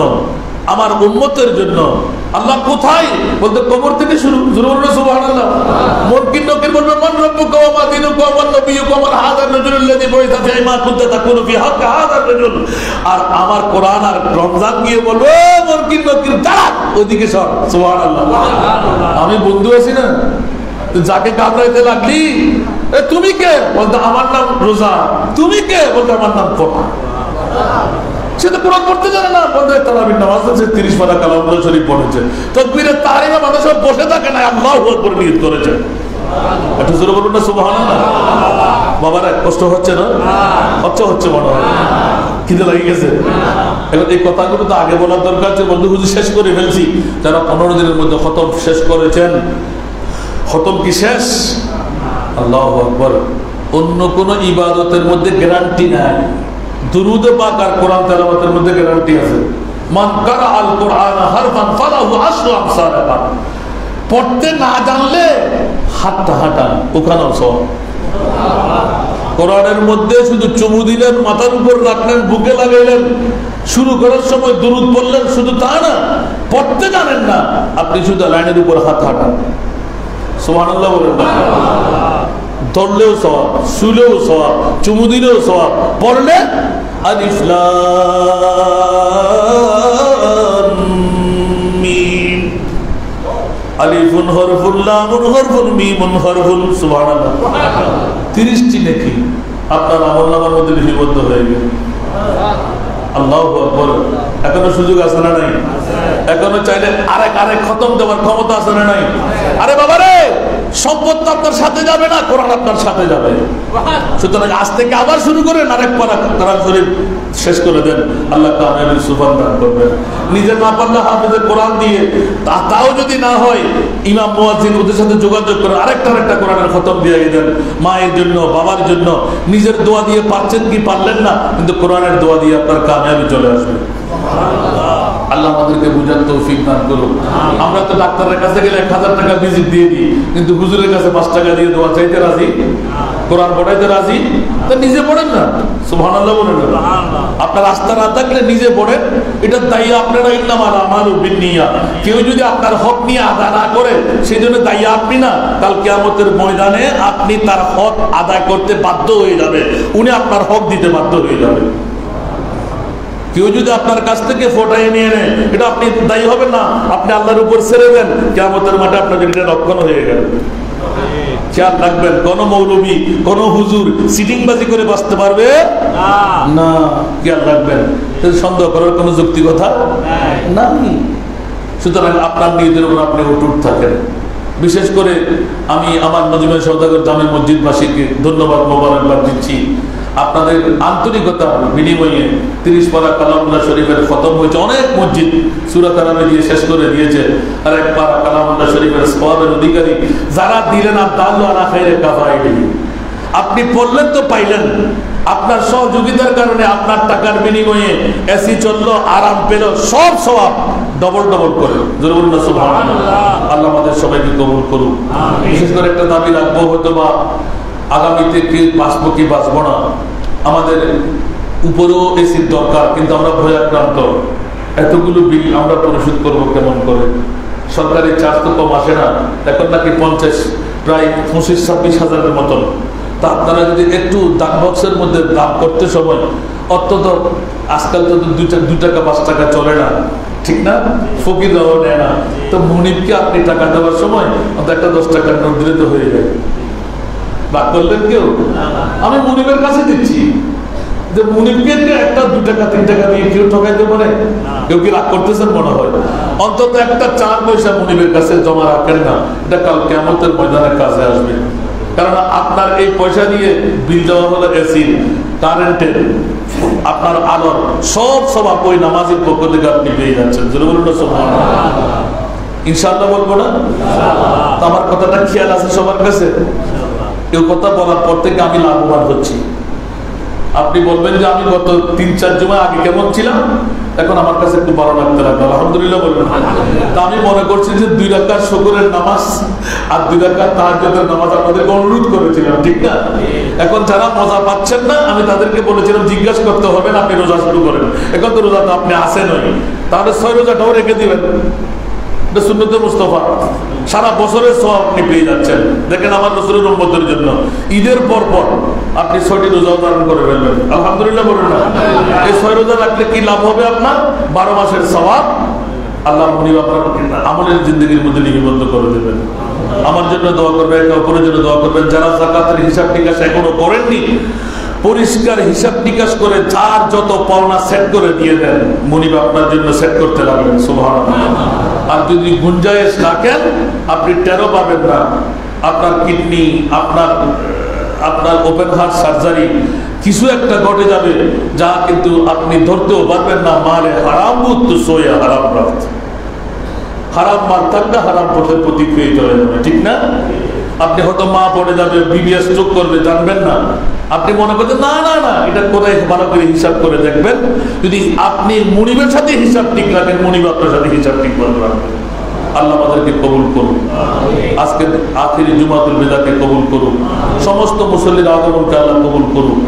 আমার উম্মতের জন্য। আল্লাহ কোথায়? বলতে কবর থেকে শুরু। জোরে বলুন সুবহানাল্লাহ। মুনকির নকির বলবে মান রাব্বুকা ওয়া মা দীনুকা ওয়া মান নাবিয়্যুকা ওয়া মান হাযার রাজুলুল্লাযী বুইসা ফী মা কুনতা তাকুনু ফী হাক্কি হাযার রাজুল। আর আমার কোরআন আর রমজান গিয়ে বলবে মুনকির নকির দাঁড়া ওদিকে সর। সুবহানাল্লাহ। আমি বন্ধু আছি না, যাকে কামড়াইতে লাগলি এ তুমি কে? বলতে আমার নাম রোজা। তুমি কে? বলতে আমার নাম কোরআন। সে তো কোরআন পড়তে জানে না, বলতে তারাবির নামাজ পড়ছে, 30 পারা কালামুল্লাহ শরীফ পড়েছে, তাকবীরে তাহরিমে মানুষ সব বসে থাকে না, আল্লাহু আকবার নিয়ত করেছে। একটু জোরে বলুন না সুবহানাল্লাহ। বাবারা কষ্ট হচ্ছে না? হচ্ছে মনে হয় খিদে লেগে গেছে। এখন এই কথাগুলো তো আগে বলার দরকার ছিল, বন্ধু হুজুর শেষ করে ফেলছি। যারা 15 দিনের মধ্যে খতম শেষ করেছেন, খতম কি শেষ? আল্লাহু আকবার। অন্য কোন ইবাদতের মধ্যে গ্যারান্টি নাই, দুরুদ পাক আর কোরআন তেলাওয়াতের মধ্যে গ্যারান্টি আছে। মান কারা আল কোরআন হারফান ফালাহু আশরু আমসালাহা। পড়তে না জানলে হাতটা হাঁটান, ওখানেও সব। কোরআনের মধ্যে শুধু চুমু দিলেন, মাথার উপর রাখলেন, বুকে লাগাইলেন, শুরু করার সময় দুরুদ পড়লেন, শুধু তা না, পড়তে জানেন না, আপনি শুধু লাইনের উপর হাত হাঁটান। সুবহানাল্লাহ বলেন না? ধরলেও সওয়াব, শুলেও সওয়াব, চুমু দিলেও সওয়াব, পড়লে আলিফ লাম মিম, আলিফুন হরফুন লামুন হরফুন মিমুন হরফুন। সুবহানাল্লাহ। 30টি নেকি আপনার আমলনামার মধ্যে লিপিবদ্ধ হয়ে গেল। আল্লাহু আকবার। এখনো সুযোগ আছে না নাই? এখনো চাইলে আরেক খতম দেওয়ার ক্ষমতা আছে না নাই? আরে বাবা রে, সম্পদ তো আপনার সাথে যাবে না, কোরআন আপনার সাথে যাবে। সুতরাং আজ থেকে আবার শুরু করেন, আরেক পারা কোরআন শরীফ শেষ করে দেন। আল্লাহ কামিয়াবির সুফল দান করবেন। নিজে না পারলে হাফেজে কোরআন দিয়ে, তাও যদি না হয় ইমাম মুয়াজ্জিন ওদের সাথে যোগাযোগ করে আরেকটা কোরআনের খতম দিয়ে দেন। মায়ের জন্য, বাবার জন্য। নিজের দোয়া দিয়ে পারছেন কি পারলেন না, কিন্তু কোরআনের দোয়া দিয়ে আপনার কামিয়াবি চলে আসবে। আল্লাহ আমাদেরকে বুঝার তৌফিক দান করুন। আমরা তো ডাক্তারের কাছে গেলে 1000 টাকা ভিজিট দিয়ে দিই, কিন্তু হুজুরের কাছে 5 টাকা দিয়ে দোয়া চাইতে রাজি, কোরআন পড়াইতে রাজি। তা নিজে পড়েন না, সুবহানাল্লাহ বলেন না। আপনার আস্থা না থাকলে নিজে পড়েন। এটা দায়ী আপনারা, ইন্নামাল আমালু বিন্নিয়াত। কেউ যদি আপনার হক নিয়ে আদায় না করে, সেই জন্য দায়ী আপনি না। কাল কিয়ামতের ময়দানে আপনি তার হক আদায় করতে বাধ্য হয়ে যাবে, উনি আপনার হক দিতে বাধ্য হয়ে যাবে। কেউ যদি আপনার কাছ থেকে ফোটাই নিয়ে নেয়, এটা আপনি দায়ী হবেন না, আপনি আল্লাহর উপর ছেড়ে দেন। কিয়ামতের মাঠে আপনার এটা রক্ষণ হয়ে গেল। খেয়াল রাখবেন, কোন মৌলবী, কোন হুজুর সিটিংবাজি করে বাঁচতে পারবে না। খেয়াল রাখবেন, সন্দেহ করার কোন যুক্তি কথা নাই। সুতরাং আপনার নিজের উপর আপনি অটুট থাকেন। বিশেষ করে আমি আমার নজরুল সওদাগর জামে মসজিদবাসীকে ধন্যবাদ, মোবারকবাদ দিচ্ছি। আপনাদের আন্তরিকতার বিনিময়ে 30 পারা কালামুল্লাহ শরীফের খতম হয়েছে। অনেক মসজিদ সূরা কালামে দিয়ে শেষ করে দিয়েছে। আর 1 পারা কালামুল্লাহ শরীফের সওয়াবের অধিকারী যারা দিলেন, আল্লাহ আলা খায়রে কাফাইহি। আপনি পড়লেন তো পাইলেন, আপনার সহযোগিতার কারণে আপনার টাকার বিনিময়ে এসি চললো, আরাম পেল, সব সওয়াব ডবল ডবল করে। জরুর না সুবহানাল্লাহ। আল্লাহ আমাদের সবাইকে কবুল করুন। বিশেষ করে একটা দাবি রাখবো, হয়তো বা আগামীতে কি বাঁচবো কি বাঁচবো না, আমাদের উপরেও এসির দরকার, কিন্তু আমরা ভয়াক্রান্ত। এতগুলো বিল আমরা পরিশোধ করবো কেমন করে? সরকারি চার্জ তো কম আসে না, এখন নাকি 50, প্রায় 25-26 হাজারের মতন। তা আপনারা যদি একটু দাম বক্সের মধ্যে দাম করতে সময়, অত্যন্ত আজকাল তো 2 টাকা 5 টাকা চলে না, ঠিক না? ফকিররাও নেয় না। তো মুনিবকে আপনি টাকা দেওয়ার সময় একটা 10 টাকার নোট দিলে তো হয়ে যায়। রাগ করলেন কেউ? আমি মুনিবের কাছে দিচ্ছি, যে মুনিবকে 1 2 টাকা 3 টাকা দিয়ে কেউ ঠকাইতে পারে? কেউ কি রাগ করতেছেন মনে হয়? অন্তত একটা 4 পয়সা মুনিবের কাছে জমা রাখেন না, এটা কাল কিয়ামতের ময়দানে কাজে আসবে। কারণ আপনার এই পয়সা দিয়ে বিল দেওয়া হলো এসির, কারেন্টের, আপনার আলোর, সব সবাব ওই নামাজের পক্ষ থেকে আপনি পেয়ে যাচ্ছেন। ইনশাআল্লাহ বলবো না? আমার কথাটা খেয়াল আছে সবার কাছে? এই কথা বলার পর থেকে আমি লাভবান হচ্ছি। আপনি বলবেন যে আমি গত 3-4 জুমা আগে কেমন ছিলাম, এখন আমার কাছে একটু ভালো লাগতে লাগলো, আলহামদুলিল্লাহ বলবেন। তা আমি মনে করছি যে 2 রাকাত শুকরের নামাজ আর 2 রাকাত তাহাজ্জুদের নামাজ আপনাদেরকে অনুরোধ করেছিলাম, ঠিক না? এখন যারা মজা পাচ্ছেন না, আমি তাদেরকে বলেছিলাম জিজ্ঞাসা করতে হবে না, আপনি রোজা শুরু করেন। এখন তো রোজা তো আপনি আসেনই, তাহলে 6 রোজাটাও রেখে দিবেন। এটা সুন্নতে মুস্তাফা, সারা বছরের সওয়াব আপনি পেয়ে যাচ্ছেন। দেখেন আমার রাসূলের উম্মতের জন্য ঈদের পর পর আপনি 6টি রোজা ধারণ করে ফেলবেন, আলহামদুলিল্লাহ বলেন না? এই 6 রোজা রাখলে কি লাভ হবে আপনার? 12 মাসের সওয়াব আল্লাহ মুনিব আপনার আমলের জিন্দেগির মধ্যে লিপিবদ্ধ করে দেবেন। আমার জন্য দোয়া করবেন, একে অপরের জন্য দোয়া করবেন। যারা যাকাতের হিসাব নিকাশ এখনো করেননি, পরিষ্কার হিসাব নিকাশ করে যার যত পাওনা সেট করে দিয়ে দেন, মুনিব আপনার জন্য সেট করতে লাগবেন। সুবহানাল্লাহ। আর যদি গুঞ্জাইশ রাখেন, আপনি টেরো পাবেন না। আপনার কিডনি, আপনার ওপেন হার্ট সার্জারি কিছু একটা ঘটে যাবে, যা কিন্তু আপনি ধরতেও পারবেন না। মালে হারাম বুদ্ধ সোয়া হারাম রাখতে, হারাম মাল থাকলে হারাম পথের প্রতীক হয়ে চলে যাবে, ঠিক না? আপনি হয়তো মা পড়ে যাবে, বিবিএস চোখ করবে, জানবেন না। আপনি মনে করছেন না না না, এটা কোথায় ভালো করে হিসাব করে দেখবেন। যদি আপনি মুনিবের সাথে হিসাব ঠিক রাখেন, মুনিব আপনার সাথে হিসাব ঠিক করে রাখবেন। আল্লাহ আমাদেরকে কবুল করুন। আজকে আখিরি জুমাতুল বিদাকে কবুল করুন। সমস্ত মুসল্লির আগমনকে আল্লাহ কবুল করুন।